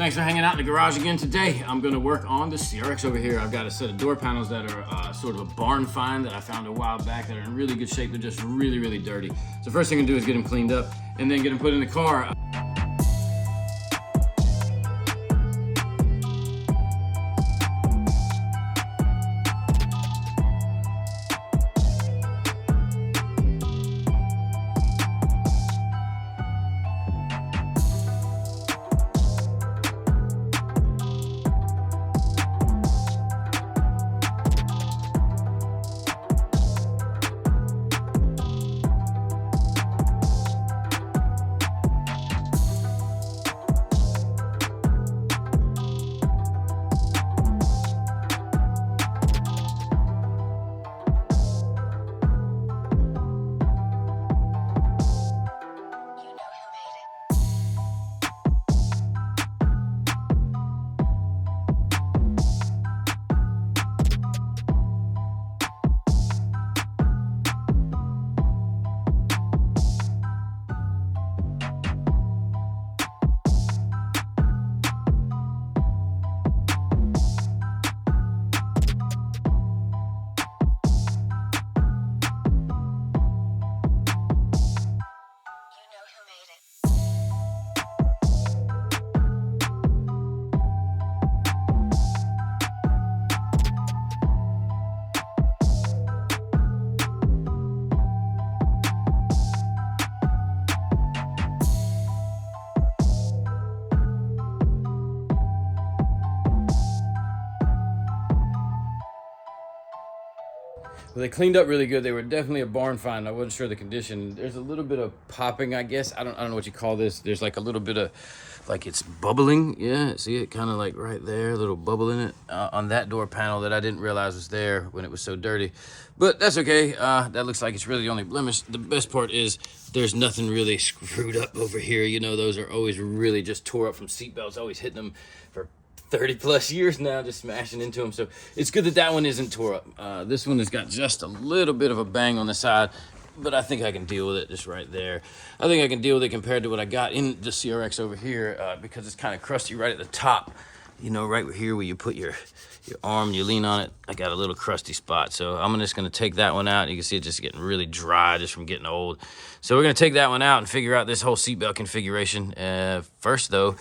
Thanks for hanging out in the garage again today. I'm gonna work on the CRX over here. I've got a set of door panels that are sort of a barn find that I found a while back that are in really good shape. They're just really, really dirty. So first thing I'm gonna do is get them cleaned up and then get them put in the car. Well, they cleaned up really good. They were definitely a barn find. I wasn't sure of the condition. There's a little bit of popping, I guess. I don't know what you call this. There's like a little bit of, like it's bubbling. Yeah, see it kind of like right there, a little bubble in it on that door panel that I didn't realize was there when it was so dirty. But that's okay. That looks like it's really the only blemish. The best part is there's nothing really screwed up over here. You know, those are always really just tore up from seatbelts, always hitting them for 30 plus years now, just smashing into them. So it's good that that one isn't tore up. This one has got just a little bit of a bang on the side, but I think I can deal with it just right there. I think I can deal with it compared to what I got in the CRX over here because it's kind of crusty right at the top. You know, right here where you put your arm, you lean on it, I got a little crusty spot. So I'm just gonna take that one out. You can see it just getting really dry just from getting old. So we're gonna take that one out and figure out this whole seatbelt configuration. First though,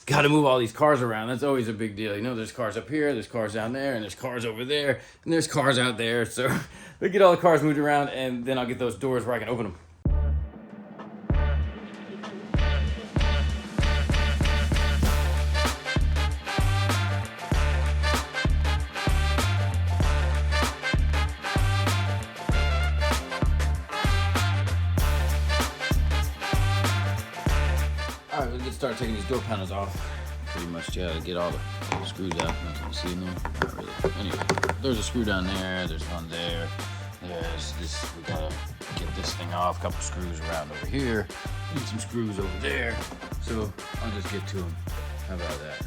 got to move all these cars around. That's always a big deal. You know, there's cars up here, there's cars down there, and there's cars over there, and there's cars out there. So we get all the cars moved around, and then I'll get those doors where I can open them. All right, let's start taking these door panels off. Pretty much, yeah, to get all the screws out. You see in there? Not really. Anyway, there's a screw down there. There's one there. There's this. We gotta get this thing off. A couple screws around over here. Need some screws over there. So I'll just get to them. How about that?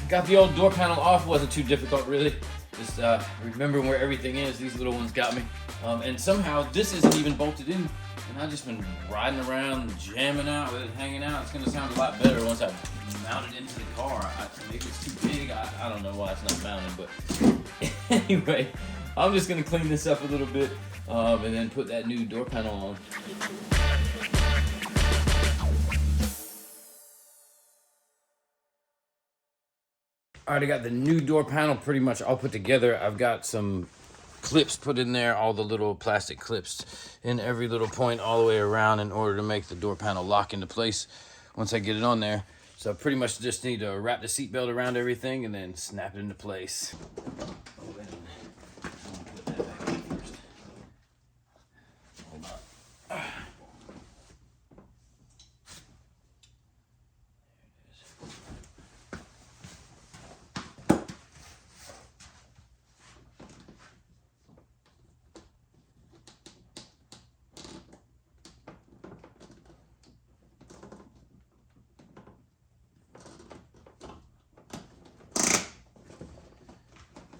Got the old door panel off, wasn't too difficult really. Just remembering where everything is. These little ones got me. And somehow this isn't even bolted in. And I've just been riding around, jamming out with it, hanging out. It's gonna sound a lot better once I mount it into the car. Maybe it's too big, I don't know why it's not mounted, but anyway, I'm just gonna clean this up a little bit and then put that new door panel on. All right, I got the new door panel pretty much all put together. I've got some clips put in there, all the little plastic clips in every little point all the way around in order to make the door panel lock into place once I get it on there. So I pretty much just need to wrap the seatbelt around everything and then snap it into place.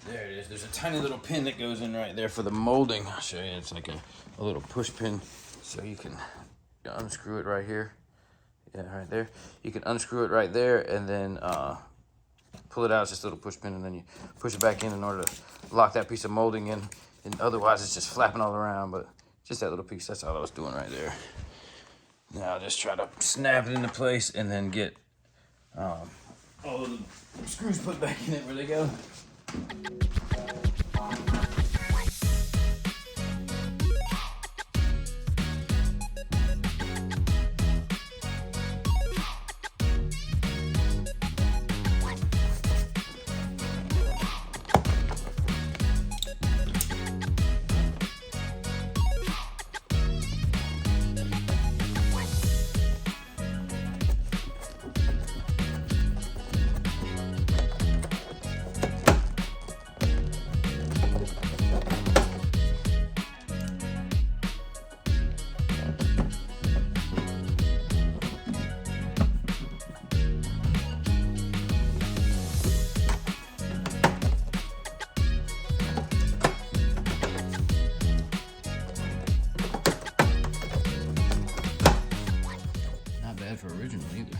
There it is. There's a tiny little pin that goes in right there for the molding. I'll show you. It's like a little push pin. So you can unscrew it right here. Yeah, right there. You can unscrew it right there and then pull it out. It's just a little push pin, and then you push it back in order to lock that piece of molding in. And otherwise, it's just flapping all around. But just that little piece, that's all I was doing right there. Now I'll just try to snap it into place and then get all of the screws put back in it where they go. For original either.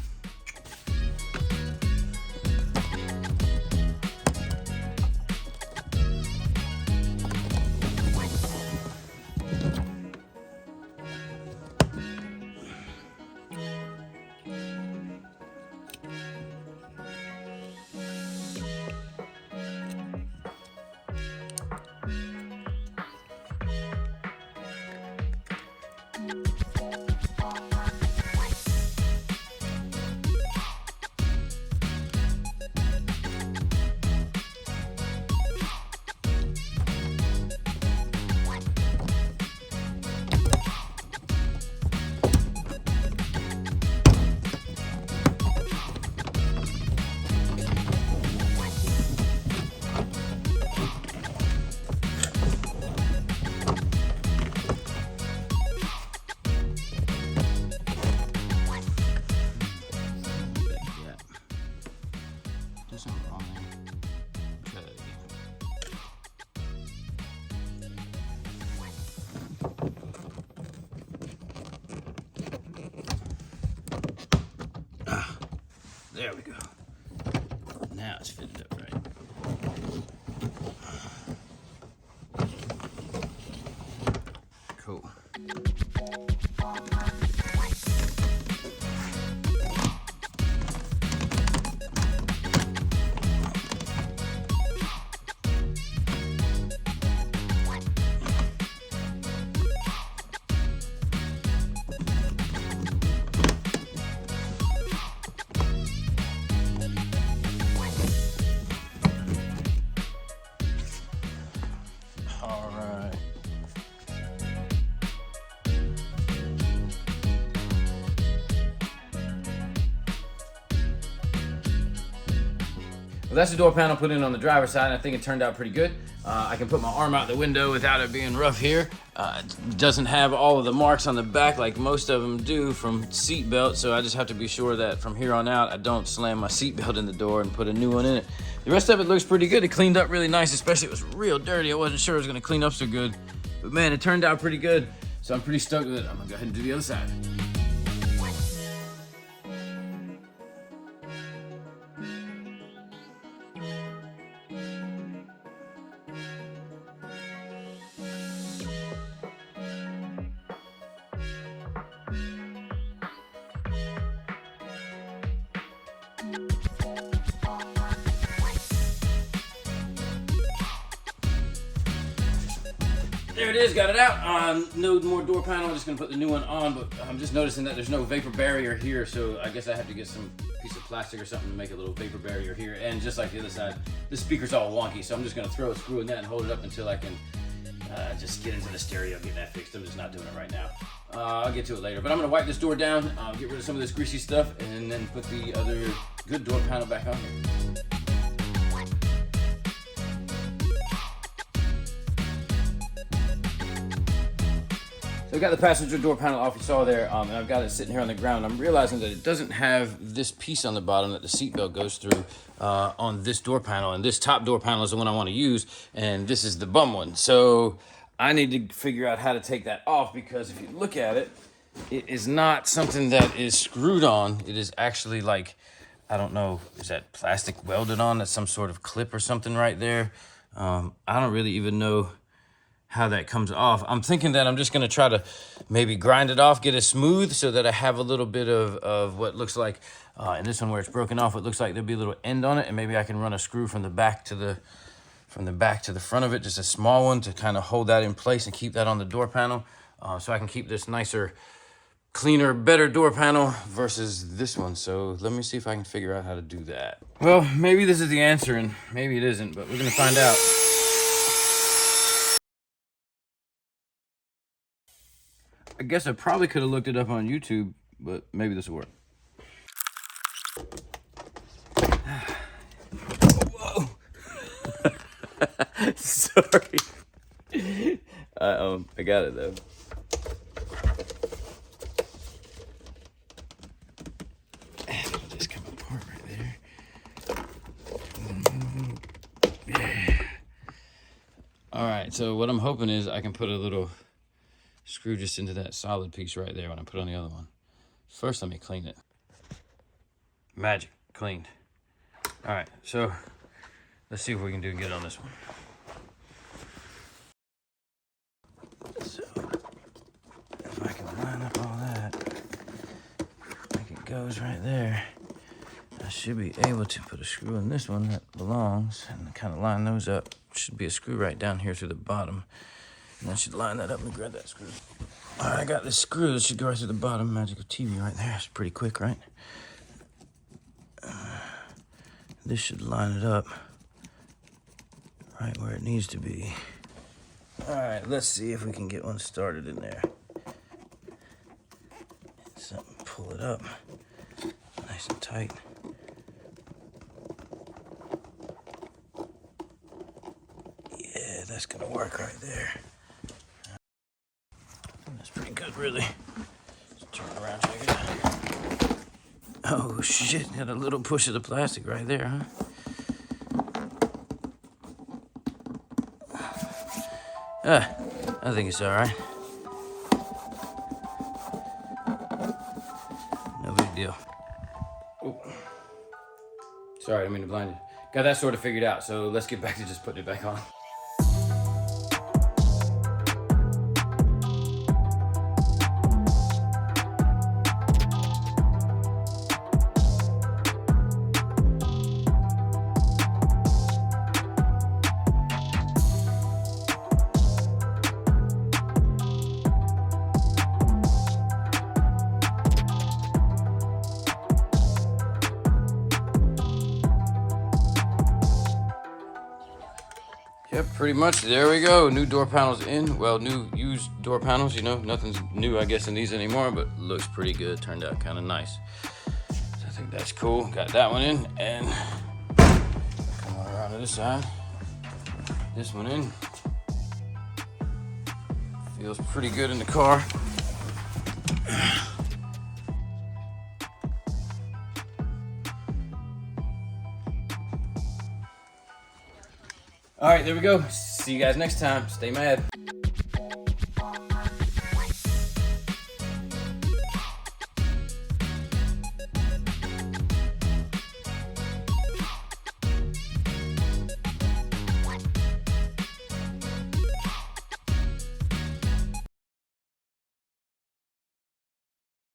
There we go. Now it's fitted up right. Cool. Well, that's the door panel put in on the driver's side, and I think it turned out pretty good. I can put my arm out the window without it being rough here. It doesn't have all of the marks on the back like most of them do from seat belt, so I just have to be sure that from here on out I don't slam my seat belt in the door and put a new one in it. The rest of it looks pretty good. It cleaned up really nice, especially it was real dirty. I wasn't sure it was gonna clean up so good, but man, it turned out pretty good, so I'm pretty stoked with it. I'm gonna go ahead and do the other side. there it is, got it out. No more door panel, I'm just gonna put the new one on, but I'm just noticing that there's no vapor barrier here, so I guess I have to get some piece of plastic or something to make a little vapor barrier here. And just like the other side, the speaker's all wonky, so I'm just gonna throw a screw in that and hold it up until I can just get into the stereo, get that fixed. I'm just not doing it right now. I'll get to it later, but I'm gonna wipe this door down, get rid of some of this greasy stuff, and then put the other good door panel back on here. So I got the passenger door panel off, you saw there, and I've got it sitting here on the ground. I'm realizing that it doesn't have this piece on the bottom that the seatbelt goes through on this door panel, and this top door panel is the one I want to use, and this is the bum one. So I need to figure out how to take that off, because if you look at it, it is not something that is screwed on. It is actually like, I don't know, is that plastic welded on? That's some sort of clip or something right there. I don't really even know how that comes off. I'm thinking that I'm just gonna try to maybe grind it off, get it smooth, so that I have a little bit of what looks like, in this one where it's broken off, it looks like there'll be a little end on it, and maybe I can run a screw from the back to the front of it, just a small one to kind of hold that in place and keep that on the door panel, so I can keep this nicer, cleaner, better door panel versus this one. So let me see if I can figure out how to do that. Well, maybe this is the answer and maybe it isn't, but we're gonna find out. I guess I probably could have looked it up on YouTube, but maybe this will work. Whoa. Sorry. I got it though. It'll just come apart right there. Yeah. All right, so what I'm hoping is I can put a little screw just into that solid piece right there when I put on the other one. First, let me clean it. Magic, cleaned. All right, so let's see what we can do and get on this one. So, if I can line up all that, like it goes right there, I should be able to put a screw in this one that belongs and kind of line those up. Should be a screw right down here through the bottom. And I should line that up and grab that screw. All right, I got this screw that should go right through the bottom. Magic of TV right there. It's pretty quick, right? This should line it up right where it needs to be. All right, let's see if we can get one started in there. Something, pull it up nice and tight. Yeah, that's gonna work right there. That's pretty good, really. Let's turn it around, check it out. Oh shit, got a little push of the plastic right there, huh? I think it's all right. No big deal. Oh. Sorry, I didn't mean to blind you. Got that sort of figured out, so let's get back to just putting it back on. Yep, pretty much. There we go. New door panels in. Well, new used door panels, you know. Nothing's new, I guess, in these anymore, but looks pretty good. Turned out kind of nice. So I think that's cool. Got that one in, and come on around to this side. This one in. Feels pretty good in the car. All right, there we go. See you guys next time. Stay mad.